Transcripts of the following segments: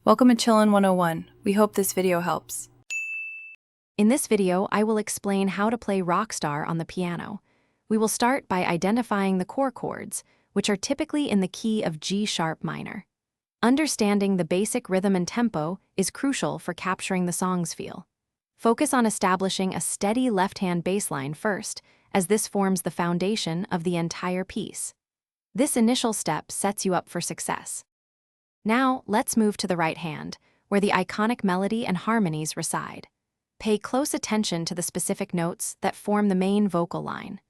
Welcome to Chillin' 101. We hope this video helps. In this video, I will explain how to play Rockstar on the piano. We will start by identifying the core chords, which are typically in the key of G-sharp minor. Understanding the basic rhythm and tempo is crucial for capturing the song's feel. Focus on establishing a steady left-hand bass line first, as this forms the foundation of the entire piece. This initial step sets you up for success. Now, let's move to the right hand, where the iconic melody and harmonies reside. Pay close attention to the specific notes that form the main vocal line.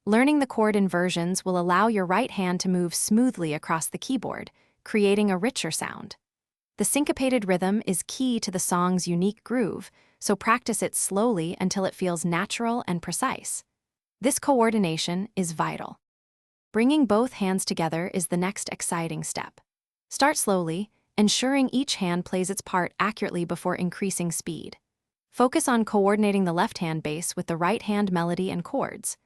Learning the chord inversions will allow your right hand to move smoothly across the keyboard, creating a richer sound. The syncopated rhythm is key to the song's unique groove, so practice it slowly until it feels natural and precise. This coordination is vital. Bringing both hands together is the next exciting step. Start slowly, ensuring each hand plays its part accurately before increasing speed. Focus on coordinating the left-hand bass with the right-hand melody and chords.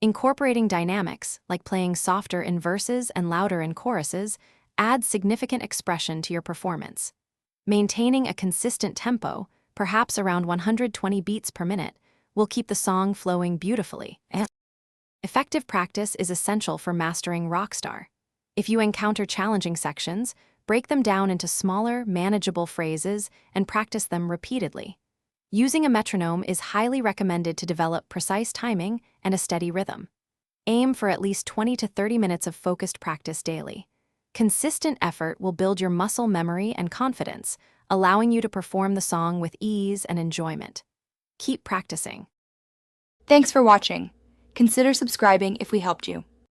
Incorporating dynamics, like playing softer in verses and louder in choruses, adds significant expression to your performance. Maintaining a consistent tempo, perhaps around 120 beats per minute, will keep the song flowing beautifully. Effective practice is essential for mastering Rockstar. If you encounter challenging sections, break them down into smaller, manageable phrases and practice them repeatedly. Using a metronome is highly recommended to develop precise timing and a steady rhythm. Aim for at least 20 to 30 minutes of focused practice daily. Consistent effort will build your muscle memory and confidence, allowing you to perform the song with ease and enjoyment. Keep practicing. Thanks for watching. Consider subscribing if we helped you.